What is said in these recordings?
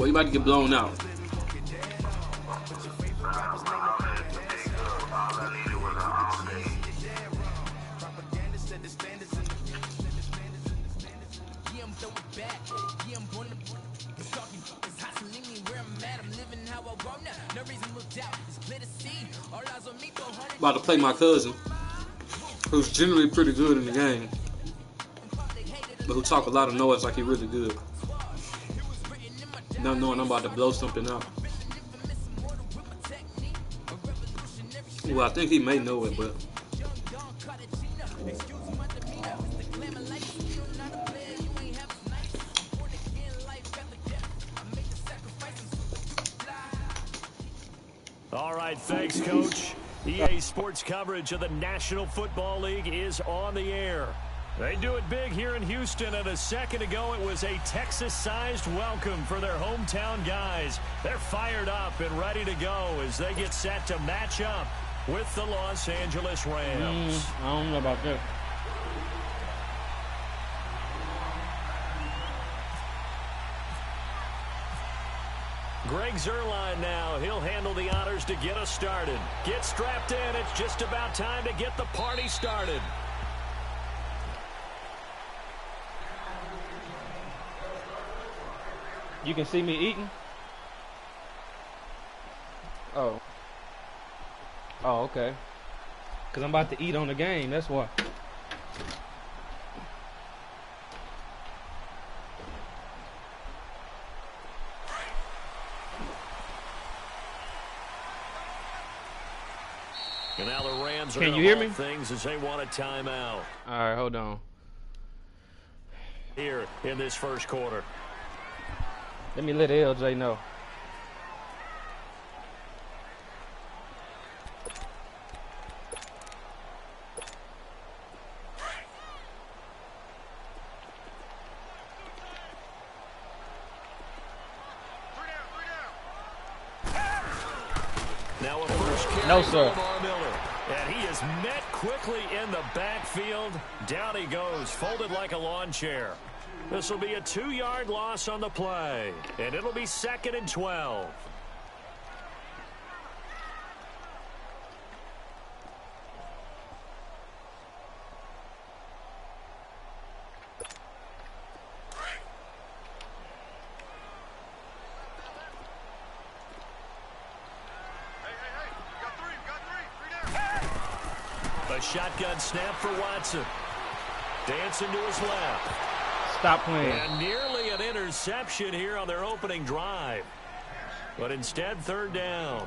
Well, you about to get blown out. About to play my cousin, who's generally pretty good in the game, but who talk a lot of noise like he really good. Not knowing I'm about to blow something out. Well, I think he may know it, but all right, thanks, Coach. EA Sports coverage of the National Football League is on the air. They do it big here in Houston, and a second ago it was a Texas-sized welcome for their hometown guys. They're fired up and ready to go as they get set to match up with the Los Angeles Rams. I don't know about that. Greg Zuerlein now. He'll handle the honors to get us started. Get strapped in. It's just about time to get the party started. You can see me eating? Oh. Oh, okay. Because I'm about to eat on the game, that's why. And now the Rams are Can you hear me? Things as they want a timeout. All right, hold on. Here in this first quarter. Let me let LJ know. Now a first carry. No, sir. And he is met quickly in the backfield. Down he goes, folded like a lawn chair. This will be a 2-yard loss on the play, and it'll be 2nd and 12. A shotgun snap for Watson. Dancing to his left. Stop playing. And nearly an interception here on their opening drive. But instead, 3rd down.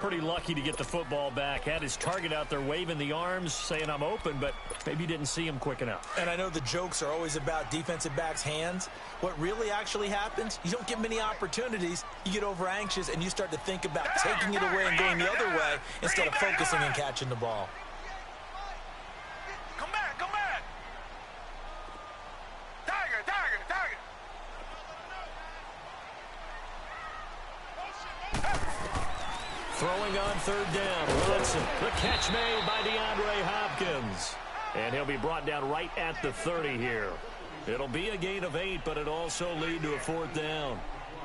Pretty lucky to get the football back. Had his target out there waving the arms, saying I'm open, but maybe didn't see him quick enough. And I know the jokes are always about defensive backs' hands. What really actually happens, you don't get many opportunities. You get over anxious, and you start to think about taking it away and going the other way instead of focusing and catching the ball. Come back, come back. Tiger, tiger, tiger. Throwing on 3rd down, Watson. The catch made by DeAndre Hopkins. And he'll be brought down right at the 30 here. It'll be a gain of 8, but it also lead to a 4th down.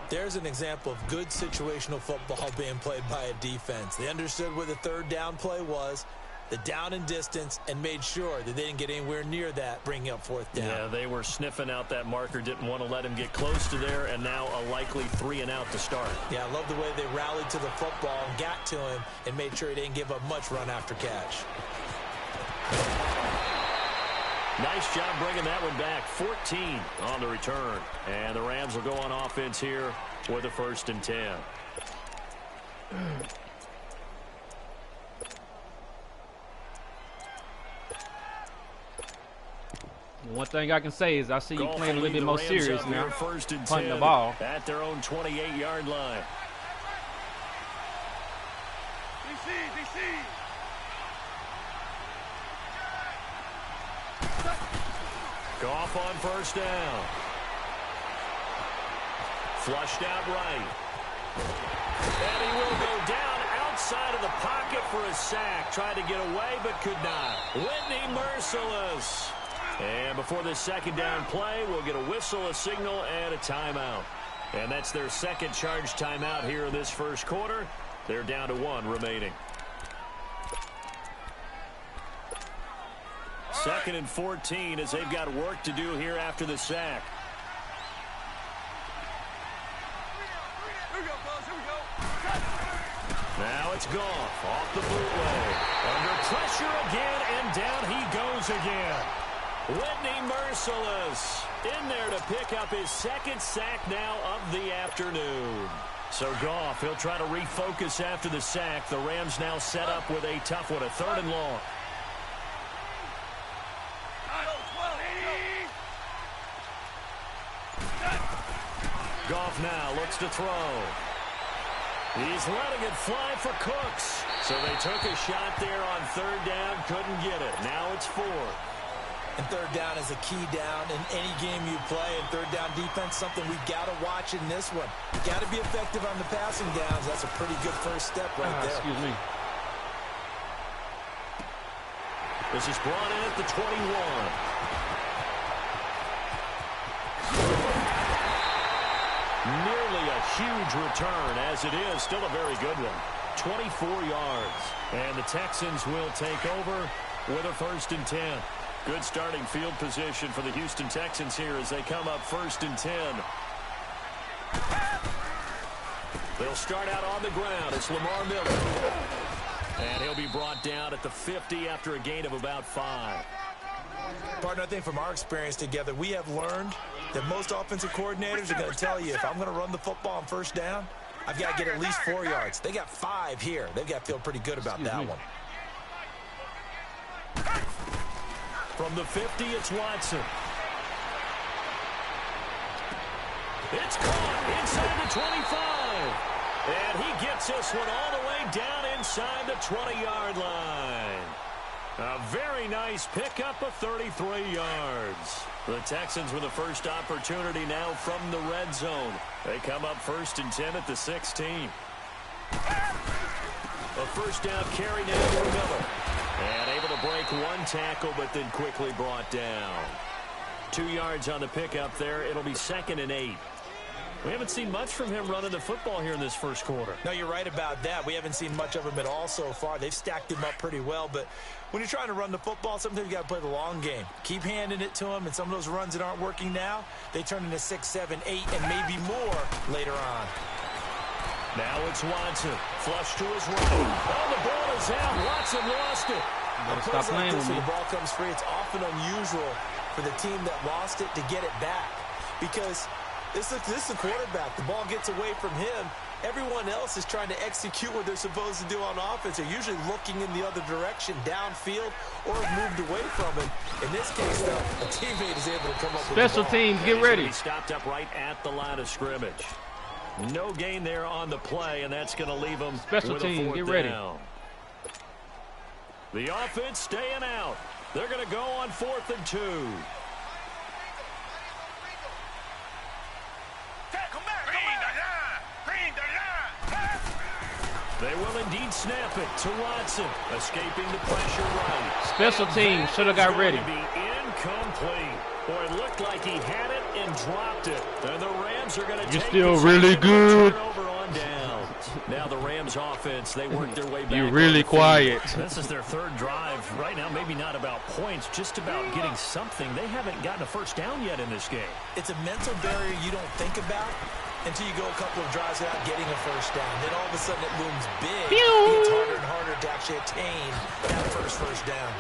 There's an example of good situational football being played by a defense. They understood where the 3rd down play was, the down and distance, and made sure that they didn't get anywhere near that, bringing up 4th down. Yeah, they were sniffing out that marker, didn't want to let him get close to there, and now a likely 3 and out to start. Yeah, I love the way they rallied to the football and got to him and made sure he didn't give up much run after catch. Nice job bringing that one back. 14 on the return. And the Rams will go on offense here with a 1st and 10. One thing I can say is I see you playing a little bit more serious now. 1st and 10 punting the ball. at their own 28-yard line. DC, DC. Goff on 1st down. Flushed out right. And he will go down outside of the pocket for a sack. Tried to get away, but could not. Whitney merciless. And before this 2nd down play, we'll get a whistle, a signal, and a timeout. And that's their second charge timeout here in this first quarter. They're down to 1 remaining. 2nd and 14 as they've got work to do here after the sack. Now it's Goff off the bootleg. Under pressure again, and down he goes again. Whitney Merciless in there to pick up his 2nd sack now of the afternoon. So Goff, he'll try to refocus after the sack. The Rams now set up with a tough one, a 3rd and long. Goff now looks to throw. He's letting it fly for Cooks. So they took a shot there on 3rd down, couldn't get it. Now it's 4. And 3rd down is a key down in any game you play. And 3rd down defense, something we've got to watch in this one. Got to be effective on the passing downs. That's a pretty good first step right there. Excuse me. This is brought in at the 21. Nearly a huge return, as it is still a very good one. 24 yards. And the Texans will take over with a 1st and 10. Good starting field position for the Houston Texans here as they come up 1st and 10. They'll start out on the ground. It's Lamar Miller. And he'll be brought down at the 50 after a gain of about 5. Partner, I think from our experience together, we have learned that most offensive coordinators are going to tell you, if I'm going to run the football on 1st down, I've got to get at least 4 yards. They got 5 here. They've got to feel pretty good about that one. From the 50, it's Watson. It's caught inside the 25. And he gets this one all the way down inside the 20-yard line. A very nice pickup of 33 yards. The Texans with the first opportunity now from the red zone. They come up 1st and 10 at the 16. A 1st down carry now for Miller. And able to break 1 tackle, but then quickly brought down. 2 yards on the pickup there. It'll be 2nd and 8. We haven't seen much from him running the football here in this first quarter. No, you're right about that. We haven't seen much of him at all so far. They've stacked him up pretty well, but when you're trying to run the football, sometimes you got to play the long game. Keep handing it to him, and some of those runs that aren't working now, they turn into 6, 7, 8, and maybe more later on. Now it's Watson. Flush to his right. Oh, the ball is out. Watson lost it. Stop playing with me. The ball comes free. It's often unusual for the team that lost it to get it back because this is the quarterback. The ball gets away from him. Everyone else is trying to execute what they're supposed to do on offense. They're usually looking in the other direction, downfield, or have moved away from it. In this case, though, a teammate is able to come up with the ball. Special teams, get ready. He stopped up right at the line of scrimmage. No gain there on the play, and that's going to leave them Special teams, get ready. Down. The offense staying out. They're going to go on 4th and 2. They will indeed snap it to Watson, escaping the pressure right. Special teams should have got ready. Be incomplete. Boy, it looked like he had it and dropped it. And the Rams are going to take still really good. Turnover on down. Now the Rams offense, they work their way back. You're really quiet. This is their 3rd drive. Right now, maybe not about points, just about getting something. They haven't gotten a 1st down yet in this game. It's a mental barrier you don't think about until you go a couple of drives without getting a 1st down. Then all of a sudden it looms big. It's harder and harder to actually attain that first down.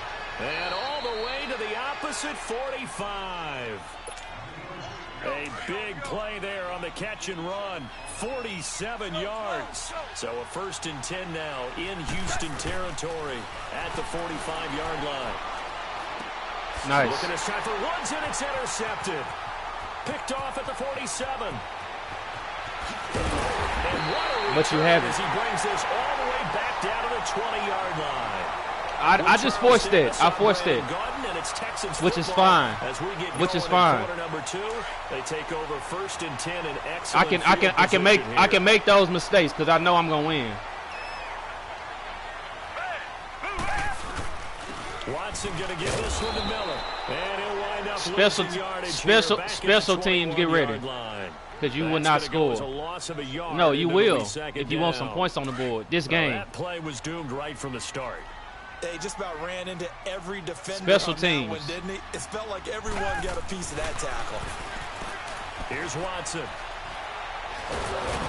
And all the way to the opposite 45. A big play there on the catch and run. 47 yards. So a 1st and 10 now in Houston territory at the 45-yard line. Nice. Looking at Cypher, runs and it's intercepted. Picked off at the 47. But you have it. As he brings this all the way back down to the 20-yard line. I just forced it. I forced it. Which is fine. Which is fine. Number 2, they take over 1st and 10 and excellent I can make those mistakes because I know I'm gonna win. Watson gonna give this one to Miller, and he'll wind up special teams get ready. because you will not score. No, you will if you want some down. points on the board. This game. That play was doomed right from the start. They just about ran into every defender. Special on that teams. one, didn't he? It felt like everyone got a piece of that tackle. Here's Watson.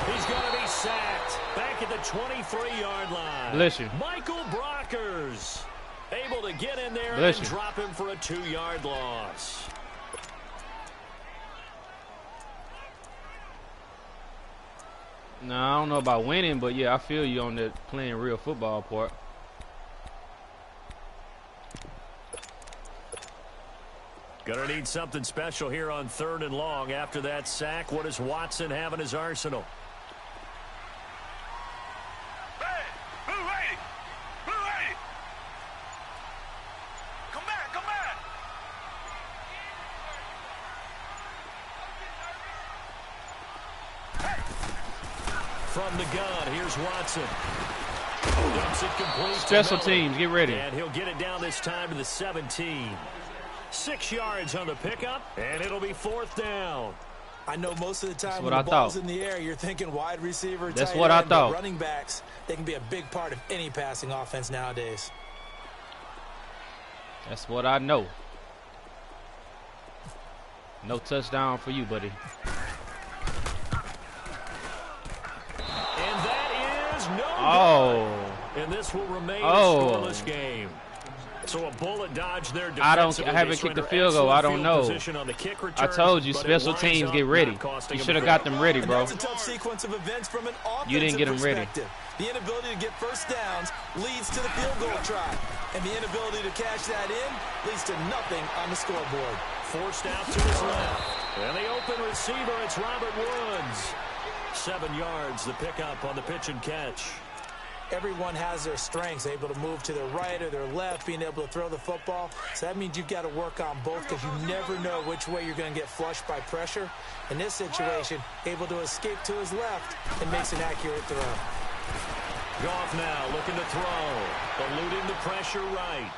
He's going to be sacked back at the 23-yard line. Bless you. Michael Brockers able to get in there Bless and you. drop him for a 2-yard loss. No, I don't know about winning, but yeah, I feel you on the playing real football part. Gonna need something special here on 3rd and long after that sack. What does Watson have in his arsenal? Hey, blue lady! Blue lady! Come back, come back! From the gun, here's Watson. Dumps it complete to Special Miller. teams, get ready. And he'll get it down this time to the 17. 6 yards on the pickup, and it'll be 4th down. I know most of the time what when I the ball's thought. in the air, you're thinking wide receiver, That's tight what I end, but thought. running backs, they can be a big part of any passing offense nowadays. That's what I know. No touchdown for you, buddy. And that is no Oh. good. And this will remain Oh. a scoreless game. So a bullet dodge there. I haven't kicked the field goal. I don't know. On the kick return, I told you, but special it teams winds get up ready. not costing You him should have a got field. them ready, And bro. that's a tough sequence of events from an offensive You didn't get them ready. perspective. The inability to get first downs leads to the field goal try. And the inability to cash that in leads to nothing on the scoreboard. Forced out to his left. And the open receiver, it's Robert Woods. 7 yards, the pickup on the pitch and catch. Everyone has their strengths, able to move to their right or their left, being able to throw the football. So that means you've got to work on both because you never know which way you're going to get flushed by pressure. In this situation, able to escape to his left and makes an accurate throw. Goff now looking to throw. Eluding the pressure right.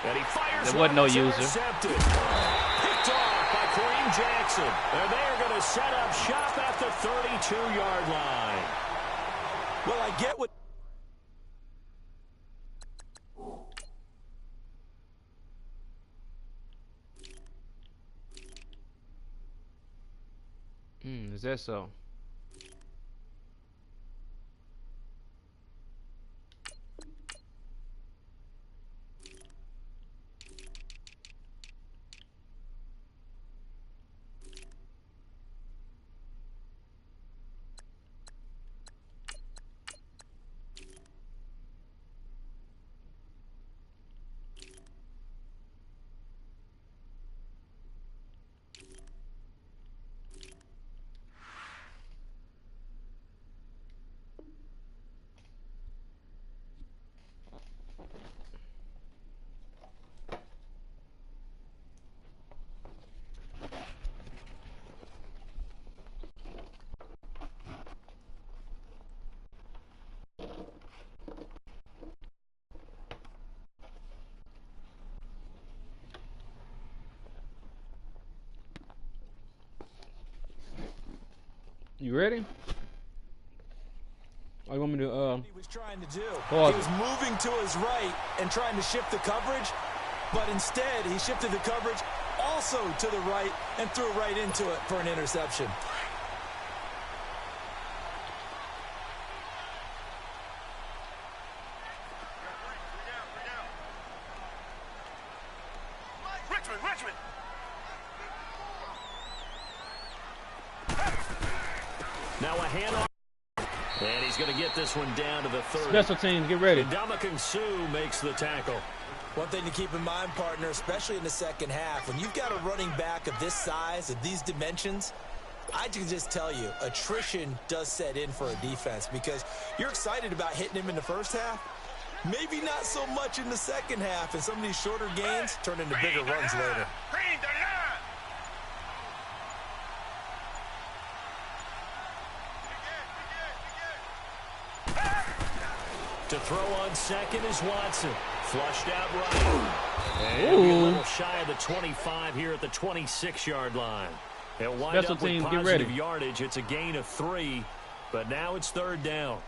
And he fires. There wasn't no one, user. intercepted. Picked off by Kareem Jackson. And they are going to set up shop at the 32-yard line. Well, I get what... Is that so? You ready? Or you want me to He was trying to do. pause? He was moving to his right and trying to shift the coverage, but instead he shifted the coverage also to the right and threw right into it for an interception. Richmond! Now a handoff. And he's going to get this one down to the 30. Special teams, get ready. Ndamukong Suh makes the tackle. One thing to keep in mind, partner, especially in the second half, when you've got a running back of this size, of these dimensions, I can just tell you, attrition does set in for a defense because you're excited about hitting him in the first half. Maybe not so much in the second half, and some of these shorter gains turn into bigger runs later. Green 39! To throw on second is Watson. Flushed out right. And Ooh. little shy of the 25 here at the 26-yard line. They'll wind Special up with teams, get positive ready. yardage. It's a gain of 3, but now it's 3rd down.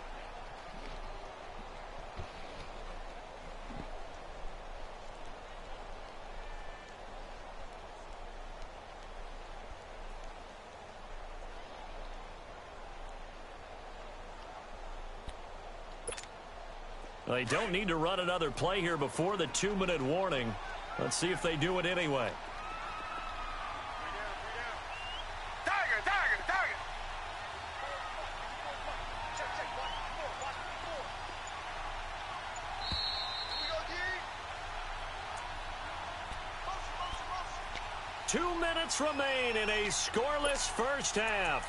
They don't need to run another play here before the 2-minute warning. Let's see if they do it anyway. Tiger, tiger, tiger. 2 minutes remain in a scoreless first half.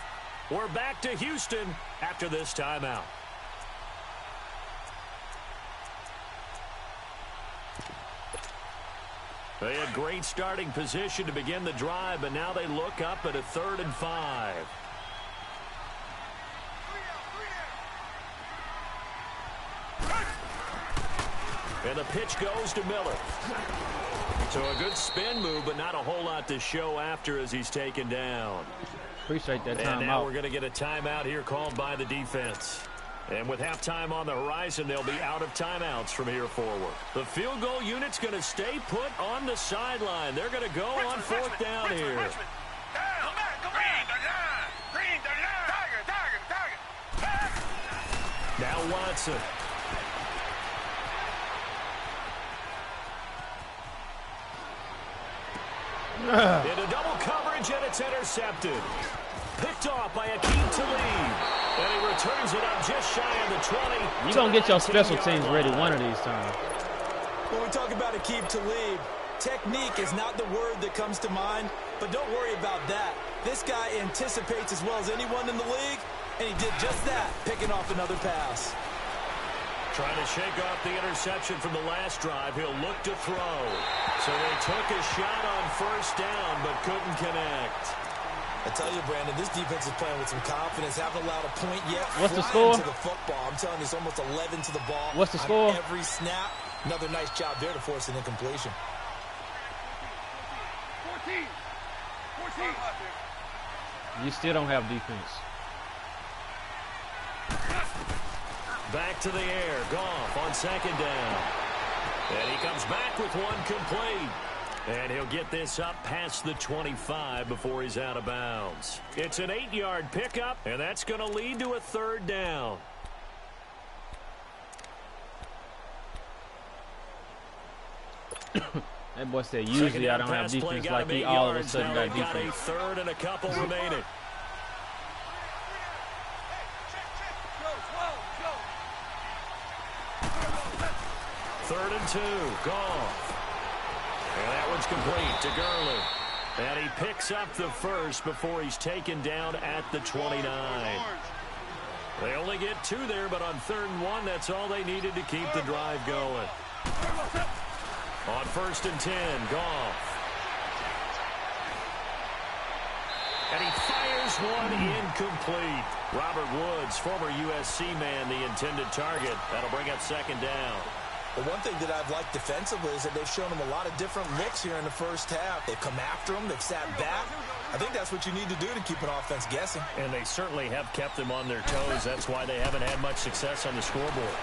We're back to Houston after this timeout. They had great starting position to begin the drive, but now they look up at a 3rd and 5. And the pitch goes to Miller. So a good spin move, but not a whole lot to show after as he's taken down. Appreciate that And now timeout. we're going to get a timeout here called by the defense. And with halftime on the horizon, they'll be out of timeouts from here forward. The field goal unit's going to stay put on the sideline. They're going to go on 4th down here. Richmond. Down. Come back. Green the line. Tiger. Now Watson. Into double coverage, and it's intercepted. Picked off by Akeem Talib. And he returns it up just shy of the 20. You're going to get your special teams ready one of these times. When we talk about Akeem Talib, technique is not the word that comes to mind, but don't worry about that. This guy anticipates as well as anyone in the league, and he did just that, picking off another pass. Trying to shake off the interception from the last drive. He'll look to throw. So they took a shot on 1st down, but couldn't connect. I tell you, Brandon, this defense is playing with some confidence. Haven't allowed a point yet. What's the Flying score? to the football. I'm telling you, it's almost 11 to the ball. What's the On score? every snap. Another nice job there to force an incompletion. 14. You still don't have defense. Back to the air. Goff on 2nd down. And he comes back with one complete. And he'll get this up past the 25 before he's out of bounds. It's an 8-yard pickup, and that's going to lead to a 3rd down. That boy said usually I don't have defense like he all of a sudden got Got a defense. 3rd and a couple remaining. Third and 2. Goff. And that one's complete to Gurley. And he picks up the first before he's taken down at the 29. They only get 2 there, but on 3rd and 1, that's all they needed to keep the drive going. On 1st and 10, Goff. And he fires one incomplete. Robert Woods, former USC man, the intended target. That'll bring up 2nd down. But one thing that I've liked defensively is that they've shown them a lot of different looks here in the first half. They've come after them. They've sat back. I think that's what you need to do to keep an offense guessing. And they certainly have kept them on their toes. That's why they haven't had much success on the scoreboard.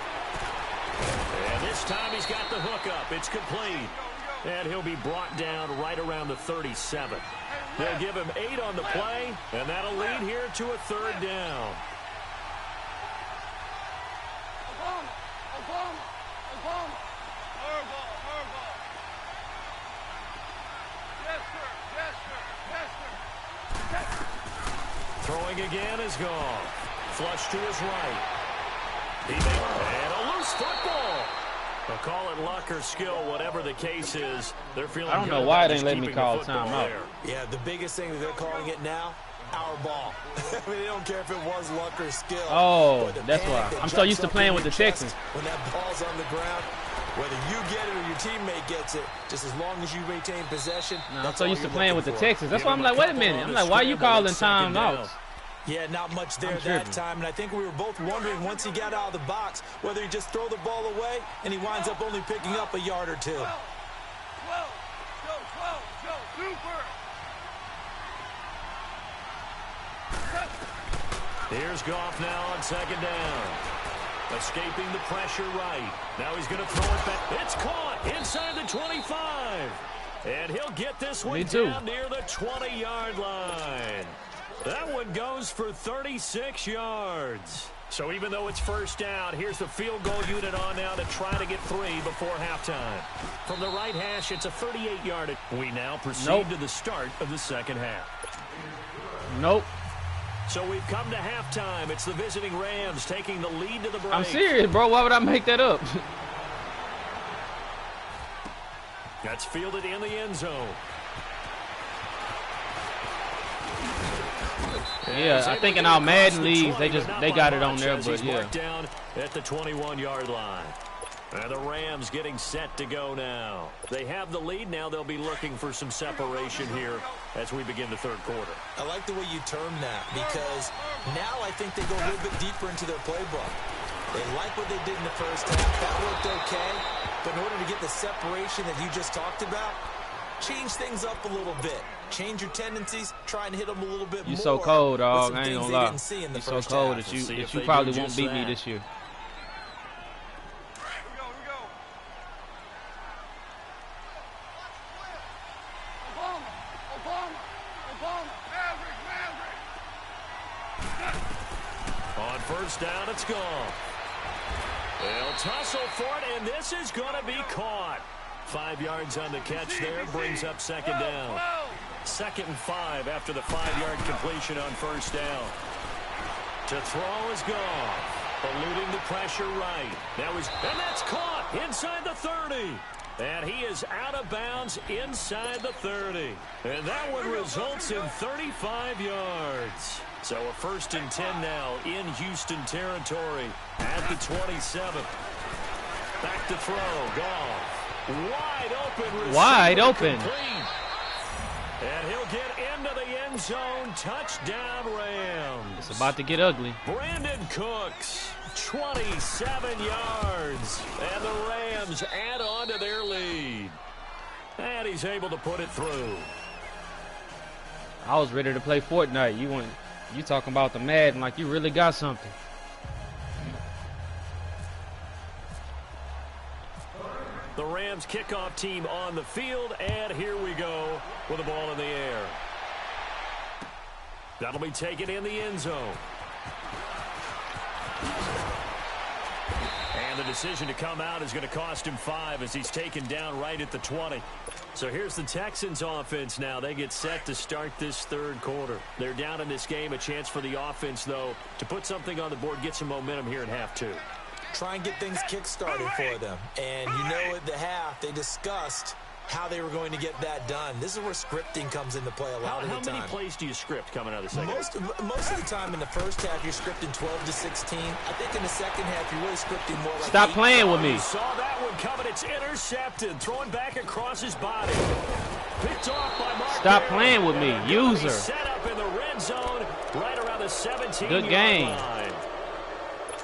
And this time he's got the hook up. It's complete. And he'll be brought down right around the 37. They'll give him 8 on the play, and that'll lead here to a 3rd down. Throwing again is gone. Flush to his right. And a loose football. They'll call it luck or skill, whatever the case is. They're feeling I don't know good why about they just let me keeping the call football timeout. there. Yeah, the biggest thing that they're calling it now, our ball. I mean, they don't care if it was luck or skill. Oh, But the that's panic why. that I'm so jumps used to up playing in with the your chest Texans. When that ball's on the ground, whether you get it or your teammate gets it, just as long as you maintain possession, No, I'm that's so all used to you're playing with the looking for. Texans. That's Give why I'm him a like, wait a couple minute. on I'm the like, why are you scramble. calling It's 2nd timeouts? down. Yeah, not much there I'm that tripping. time, and I think we were both wondering once he got out of the box whether he just throw the ball away and he winds up only picking up a yard or 2. Here's Goff now on second down. Escaping the pressure right. Now he's going to throw it back. It's caught inside the 25. And he'll get this one down near the 20-yard line. That one goes for 36 yards. So even though it's first down, here's the field goal unit on now to try to get 3 before halftime. From the right hash, it's a 38-yard. We now proceed to the start of the second half. Nope. So we've come to halftime. It's the visiting Rams taking the lead to the break. I'm serious, bro. Why would I make that up? That's fielded in the end zone. Yeah, I think in our Madden leagues, they got it on there, but yeah. Down at the 21-yard line. And the Rams getting set to go now. They have the lead. Now they'll be looking for some separation here as we begin the third quarter. I like the way you term that because now I think they go a little bit deeper into their playbook. They like what they did in the first half. That worked okay. But in order to get the separation that you just talked about, change things up a little bit. Change your tendencies. Try and hit them a little bit more. You so cold, dog. I ain't gonna lie. You so cold that you probably won't beat me this year. On first down, it's gone. They'll tussle for it, and this is going to be caught. 5 yards on the catch there, brings up second down. 2nd and 5 after the 5-yard completion on first down. To throw is gone. Eluding the pressure right. And that's caught inside the 30. And he is out of bounds inside the 30. And that one results in 35 yards. So a 1st and 10 now in Houston territory at the 27. Back to throw. Goff. Wide open. Wide open. Complete. And he'll get into the end zone. Touchdown Rams. It's about to get ugly. Brandon Cooks, 27 yards. And the Rams add on to their lead. And he's able to put it through. I was ready to play Fortnite. You talking about the Madden like you really got something. The Rams kickoff team on the field, and here we go with the ball in the air. That'll be taken in the end zone. And the decision to come out is going to cost him 5 as he's taken down right at the 20. So here's the Texans offense now. They get set to start this third quarter. They're down in this game. A chance for the offense, though, to put something on the board, get some momentum here in half 2. Try and get things kick-started for them. And you know at the half, they discussed how they were going to get that done. This is where scripting comes into play a lot of the time. How many plays do you script coming out of the second half? Most of the time in the first half, you're scripting 12 to 16. I think in the second half, you're really scripting more like Stop playing with me. Saw that one coming. It's intercepted. Throwing back across his body. Picked off by Mark. Stop playing with me, user. Set up in the red zone right around the 17-yard line. Good game.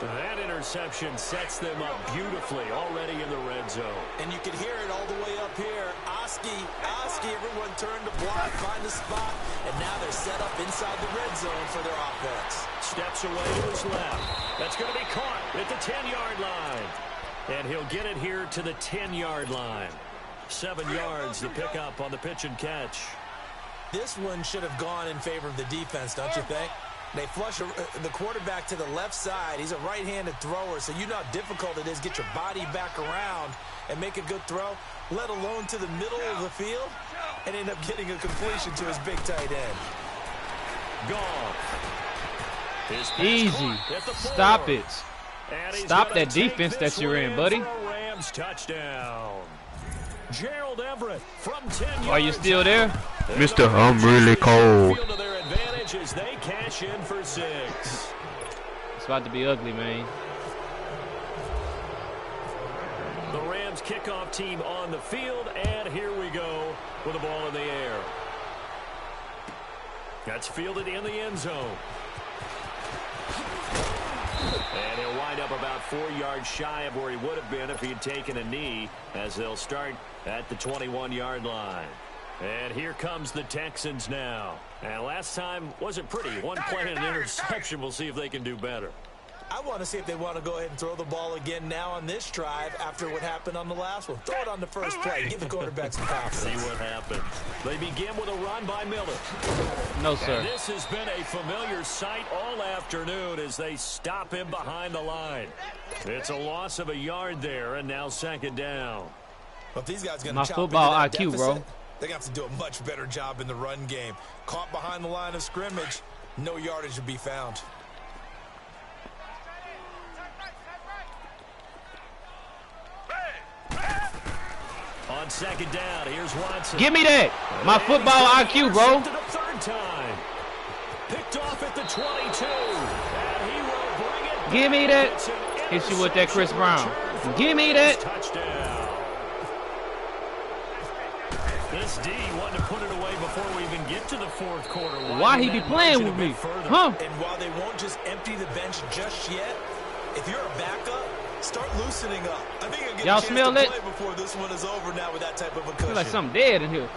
That interception sets them up beautifully already in the red zone. And you can hear it all the way up here. Oski, everyone turned to block, find the spot, and now they're set up inside the red zone for their offense. Steps away to his left. That's going to be caught at the 10-yard line. And he'll get it here to the 10-yard line. 7 yards to pick up on the pitch and catch. This one should have gone in favor of the defense, don't you think? They flush the quarterback to the left side. He's a right-handed thrower, so you know how difficult it is to get your body back around and make a good throw, let alone to the middle of the field, and end up getting a completion to his big tight end. Gone. Easy. Stop it. Stop that defense that you're in, buddy. Rams touchdown. Gerald Everett from 10 yards. Are you still there? Mister, I'm really cold. To their advantage as they cash in for 6. It's about to be ugly, man. The Rams kickoff team on the field, and here we go with the ball in the air. That's fielded in the end zone. And he'll wind up about 4 yards shy of where he would have been if he had taken a knee, as they'll start at the 21-yard line. And here comes the Texans now. And last time wasn't pretty. One play and an interception. We'll see if they can do better. I want to see if they want to go ahead and throw the ball again now on this drive after what happened on the last one. Throw it on the first play. Give the quarterback some confidence. See what happens. They begin with a run by Miller. No, sir. And this has been a familiar sight all afternoon as they stop him behind the line. It's a loss of a yard there, and now second down. Well, if these guys are going My to chop football into that IQ, deficit, bro. they're going to have to do a much better job in the run game. Caught behind the line of scrimmage, no yardage to be found. On second down, here's Watson. Give me that. My football IQ, bro. Third time. Picked off at the 22. And he will bring it. Give me that. Hit you with that Chris Brown. Give me that. Touchdown. This D wanted to put it away before we even get to the fourth quarter. Why he be playing with me? Huh? And while they won't just empty the bench just yet, if you're a backup, start loosening up. I think you'll get a chance smell to it? play before this one is over now with that type of a cushion. Smell like something dead in here.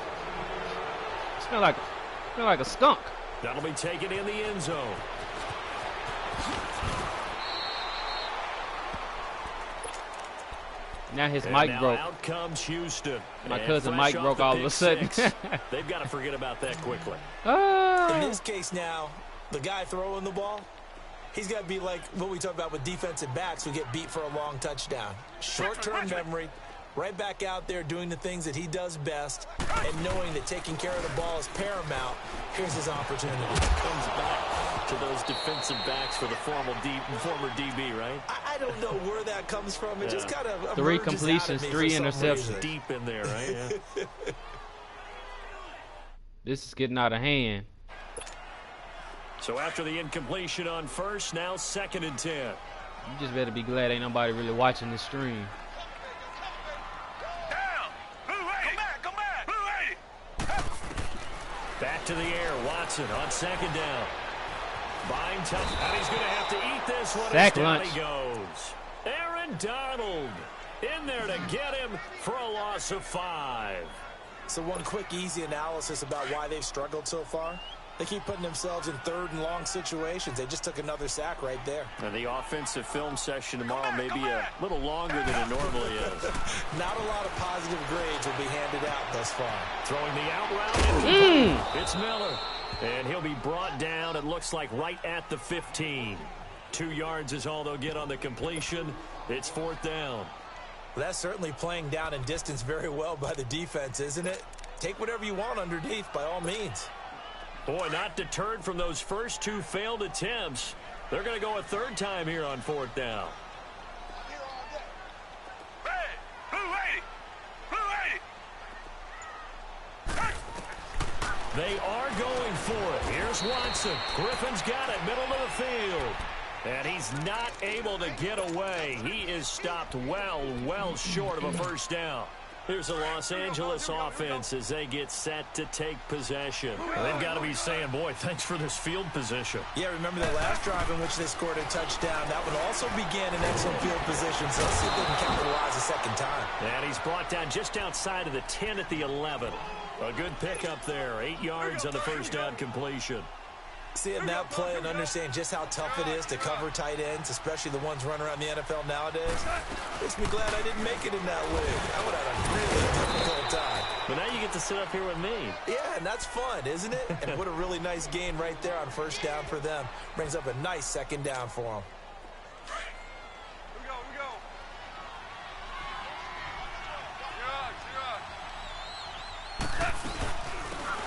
Smell like a skunk. That'll be taken in the end zone. Now his And mic now broke. out comes Houston. My And cousin fresh Mike off broke the all of a pick sudden. six, they've got to forget about that quickly. In Ah. this case now, the guy throwing the ball, he's got to be like what we talk about with defensive backs who get beat for a long touchdown. Short-term memory, right back out there doing the things that he does best, and knowing that taking care of the ball is paramount. Here's his opportunity. Comes back to those defensive backs for the former DB, right? I don't know where that comes from. It just kind of 3 emerges completions, out of me 3 for some interceptions. reason. Deep in there, right? Yeah. This is getting out of hand. So after the incompletion on first, now second and 10. You just better be glad ain't nobody really watching the stream. Come back. Blue 80. Back to the air, Watson on second down. Buying time, and he's going to have to eat this one. Sack Down lunch. he goes. Aaron Donald in there to get him for a loss of 5. So one quick, easy analysis about why they've struggled so far. They keep putting themselves in third and long situations. They just took another sack right there. And the offensive film session tomorrow may be a little longer than it normally is. Not a lot of positive grades will be handed out thus far. Throwing the out route. It's Miller. And he'll be brought down, it looks like, right at the 15. 2 yards is all they'll get on the completion. It's fourth down. Well, that's certainly playing down in distance very well by the defense, isn't it? Take whatever you want underneath, by all means. Boy, not deterred from those first 2 failed attempts. They're going to go a third time here on fourth down. Blue 80. They are going for it. Here's Watson. Griffin's got it, middle of the field. And he's not able to get away. He is stopped well short of a first down. Here's the Los Angeles offense as they get set to take possession. They've got to be saying, boy, thanks for this field position. Yeah, remember the last drive in which they scored a touchdown. That one also began in excellent field position, so let's see if they can capitalize a second time. And he's brought down just outside of the 10 at the 11. A good pickup there. 8 yards on the first down completion. Seeing that play and understanding just how tough it is to cover tight ends, especially the ones running around the NFL nowadays, makes me glad I didn't make it in that league. I would have a really difficult time. But now you get to sit up here with me. Yeah, and that's fun, isn't it? And what a really nice gain right there on first down for them. Brings up a nice second down for them. Here we go.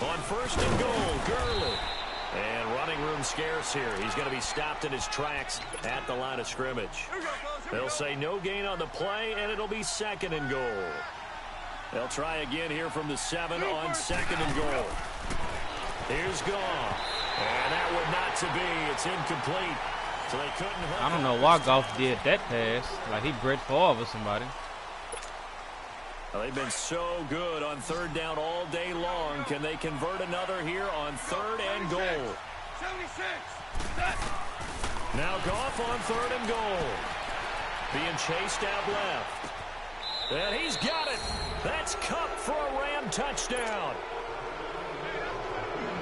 On first and goal, Gurley. And running room scarce here. He's going to be stopped in his tracks at the line of scrimmage. They'll say no gain on the play, and it'll be second and goal. They'll try again here from the 7 on second and goal. Here's Goff. And that one not to be. It's incomplete. So they couldn't. I don't know why Goff did that pass. Like he Brett Favre or somebody. Well, they've been so good on third down all day long. Can they convert another here on third and goal? 76. Now Goff on third and goal. Being chased out left. And he's got it. That's Cup for a Ram touchdown.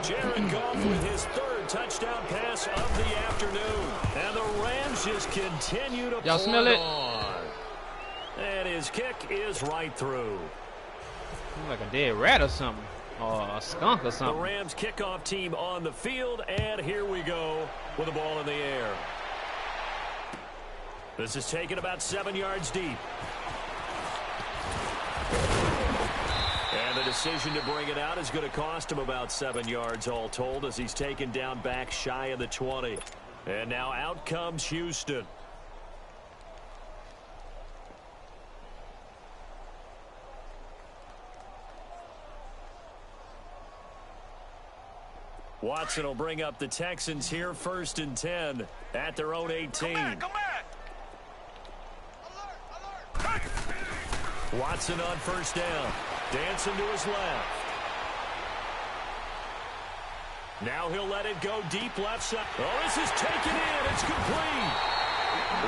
Jared Goff with his third touchdown pass of the afternoon. And the Rams just continue to Y'all smell it? on. And his kick is right through. Like a dead rat or something. Or a skunk or The something. Rams kickoff team on the field, and here we go with the ball in the air. This is taken about 7 yards deep. And the decision to bring it out is going to cost him about 7 yards all told as he's taken down back shy of the 20. And now out comes Houston. Watson will bring up the Texans here 1st and 10 at their own 18. Come back. Watson on 1st down. Dancing to his left. Now he'll let it go deep left side. Oh, this is taken in. It's complete.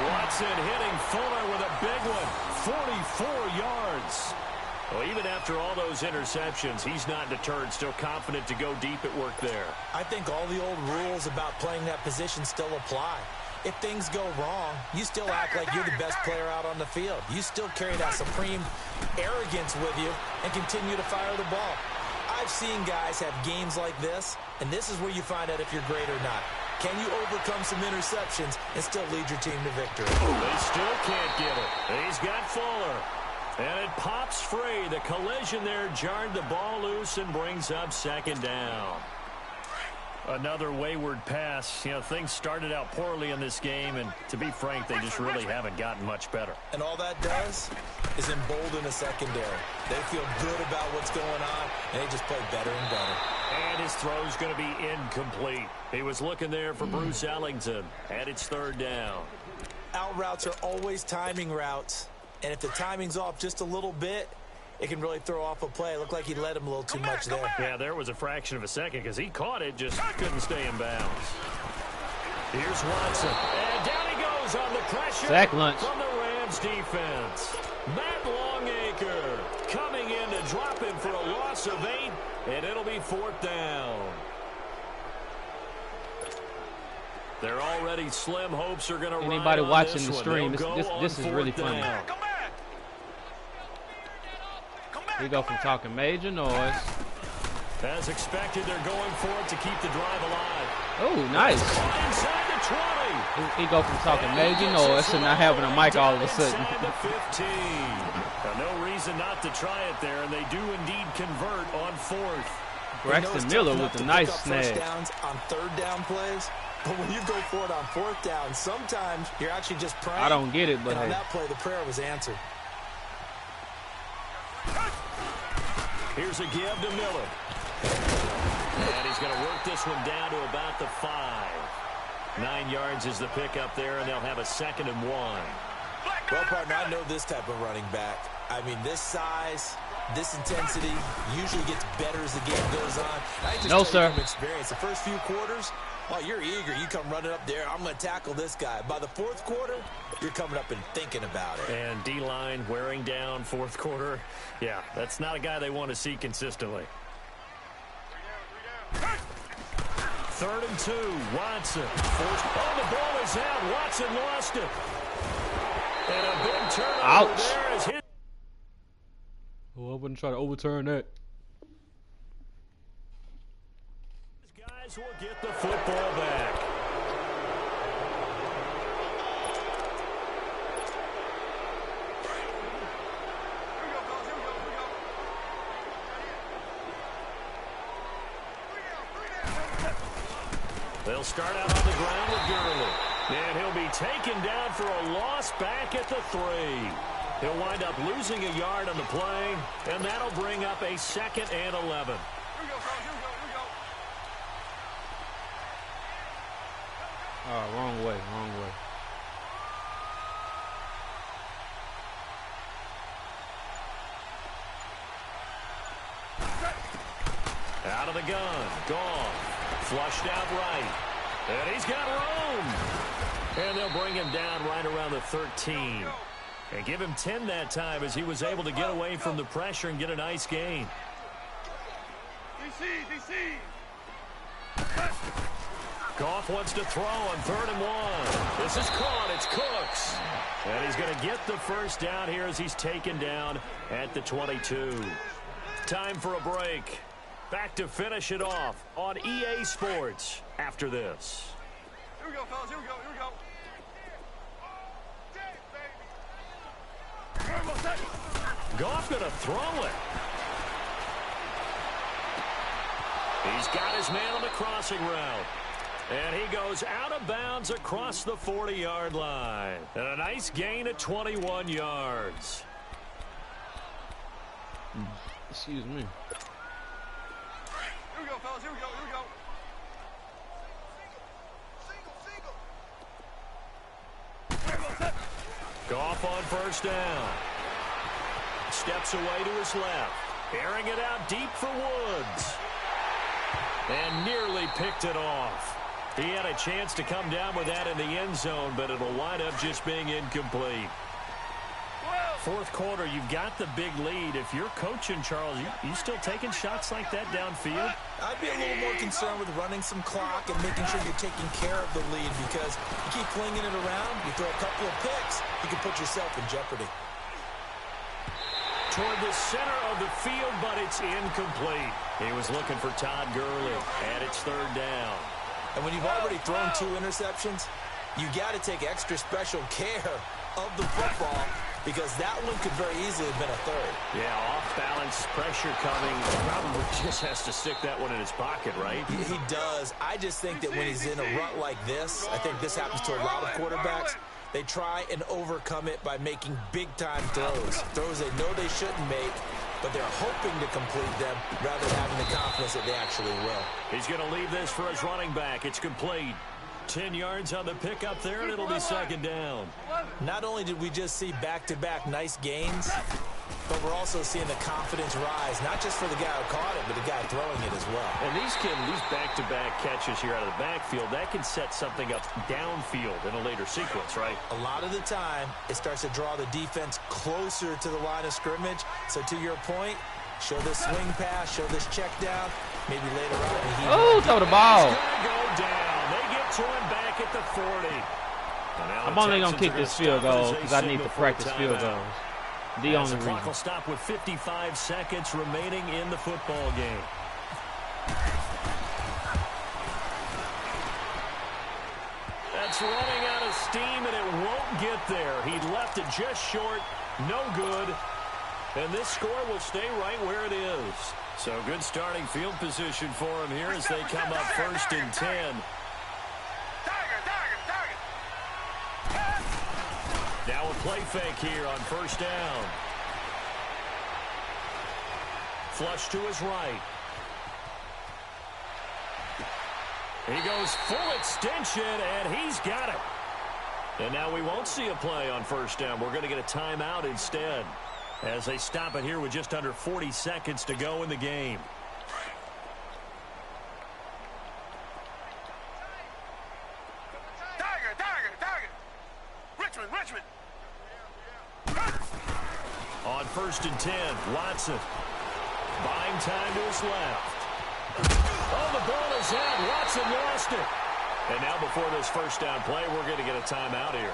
Watson hitting Fuller with a big one. 44 yards. Well, even after all those interceptions, he's not deterred, still confident to go deep at work there. I think all the old rules about playing that position still apply. If things go wrong, you still act like you're the best player out on the field. You still carry that supreme arrogance with you and continue to fire the ball. I've seen guys have games like this, and this is where you find out if you're great or not. Can you overcome some interceptions and still lead your team to victory? They still can't get it. He's got Fuller. And it pops free. The collision there jarred the ball loose and brings up 2nd down. Another wayward pass. You know, things started out poorly in this game, and to be frank, they just really haven't gotten much better. And all that does is embolden a secondary. They feel good about what's going on, and they just play better and better. And his throw's going to be incomplete. He was looking there for Bruce Ellington, and it's 3rd down. Out routes are always timing routes, and if the timing's off just a little bit, it can really throw off a play. It looked like he led him a little too much there. Yeah, there was a fraction of a second because he caught it, just couldn't stay in bounds. Here's Watson. And down he goes on the pressure Sack lunch from the Rams defense. Matt Longacre coming in to drop him for a loss of 8, and it'll be 4th down. They're already slim hopes are going to run. Anybody watching the one. stream, They'll this is really funny. down. We go from talking major noise. As expected, they're going for it to keep the drive alive. Oh, nice. Inside the 20. He go from talking major noise to not having a mic all of a sudden. Inside the 15. Now, no reason not to try it there, and they do indeed convert on 4th. Braxton Miller with a nice snag. Downs on 3rd down plays, but when you go for it on 4th down, sometimes you're actually just praying. I don't get it, but and on hey. that play, the prayer was answered. Here's a give to Miller. And he's going to work this one down to about the 5. 9 yards is the pickup there, and they'll have a 2nd and 1. Well, partner, I know this type of running back. I mean, this size, this intensity usually gets better as the game goes on. I just No, sir. From experience, the first few quarters, oh, you're eager. You come running up there. I'm going to tackle this guy. By the 4th quarter, you're coming up and thinking about it. And D-line wearing down 4th quarter. Yeah, that's not a guy they want to see consistently. 3rd and 2. Watson. Oh, the ball is out. Watson lost it. And a big turnover. Ouch. There is his. Oh, I wouldn't try to overturn that. These guys will get the football back. They'll start out on the ground with Gurley. And he'll be taken down for a loss back at the 3. He'll wind up losing a yard on the play, and that'll bring up a 2nd and 11. Oh, wrong way, wrong way. Out of the gun. Gone. Flushed out right. And he's got room. And they'll bring him down right around the 13. And give him 10 that time as he was able to get away from the pressure and get a nice gain. DC. Goff wants to throw on 3rd and 1. This is caught. It's Cooks. And he's going to get the first down here as he's taken down at the 22. Time for a break. Back to finish it off on EA Sports after this. Here we go, fellas. Here we go. Goff going to throw it. He's got his man on the crossing route. And he goes out of bounds across the 40-yard line. And a nice gain of 21 yards. Excuse me. Here we go, fellas. Here we go. Goff on first down. Steps away to his left. Airing it out deep for Woods. And nearly picked it off. He had a chance to come down with that in the end zone, but it'll wind up just being incomplete. Fourth quarter, you've got the big lead. If you're coaching, Charles, you still taking shots like that downfield? I'd be a little more concerned with running some clock and making sure you're taking care of the lead, because you keep flinging it around, you throw a couple of picks, you can put yourself in jeopardy. Toward the center of the field, but it's incomplete. He was looking for Todd Gurley, and it's 3rd down. And when you've already thrown 2 interceptions, you got to take extra special care of the football, because that one could very easily have been a 3rd. Yeah, off-balance pressure coming. Probably just has to stick that one in his pocket, right? He does. I just think that when he's in a rut like this, I think this happens to a lot of quarterbacks, they try and overcome it by making big-time throws. Throws they know they shouldn't make, but they're hoping to complete them rather than having the confidence that they actually will. He's going to leave this for his running back. It's complete. 10 yards on the pickup there, and it'll be 2nd down. Not only did we just see back-to-back nice gains, but we're also seeing the confidence rise, not just for the guy who caught it, but the guy throwing it as well. And these back-to-back catches here out of the backfield, that can set something up downfield in a later sequence, right? A lot of the time, it starts to draw the defense closer to the line of scrimmage. So to your point, show this swing pass, show this check down, maybe later on. Throw the ball. He's gonna go down. They get to him back at the 40. I'm only going to kick this field goal because I need to practice field goals. The only reason. Clock will stop with 55 seconds remaining in the football game. That's running out of steam, and it won't get there. He left it just short. No good. And this score will stay right where it is. So good starting field position for him here as they come up 1st and 10. Now a play fake here on 1st down. Flush to his right. He goes full extension, and he's got it. And now we won't see a play on 1st down. We're going to get a timeout instead, as they stop it here with just under 40 seconds to go in the game. Richmond. On 1st and 10, Watson. Buying time to his left. Oh, the ball is out. Watson lost it. And now before this 1st down play, we're going to get a timeout here,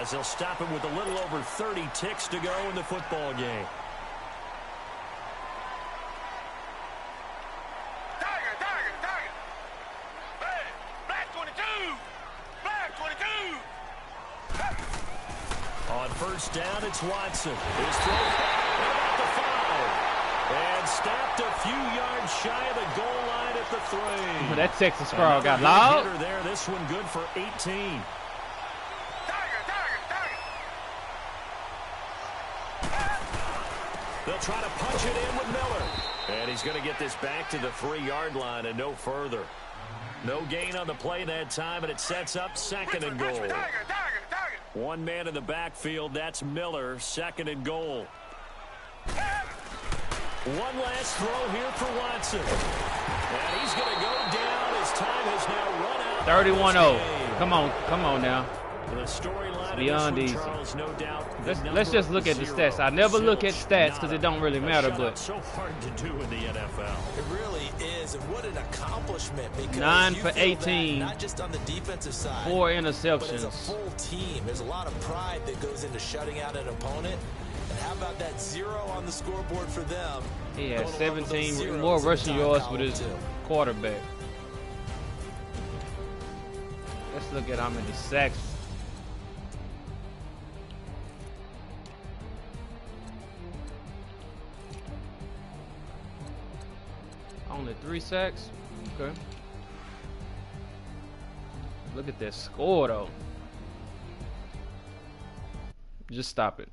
as they'll stop him with a little over 30 ticks to go in the football game. Tiger. Hey, Black 22. On 1st down, it's Watson. His throw about the 5. And stopped a few yards shy of the goal line at the 3. That Texas crowd got loud. There, this one good for 18. They'll try to punch it in with Miller. And he's going to get this back to the 3-yard line and no further. No gain on the play that time, and it sets up 2nd and goal. One man in the backfield, that's Miller, 2nd and goal. One last throw here for Watson. And he's going to go down. His time has now run out. 31-0. Come on now. The storyline beyond easy. Charles, no doubt. Let's just look at the stats. I never look at stats because it don't really matter, but so hard to do in the NFL. It really is, and what an accomplishment. Because 9 you for feel 18. that not just on the defensive side, 4 but as a interceptions. full team. There's a lot of pride that goes into shutting out an opponent. And how about that 0 on the scoreboard for them? He had Going along with those 17 zeros more in the rushing top yards column, with his too. quarterback. Let's look at how many sacks. Only 3 sacks? Okay. Look at that score, though. Just stop it.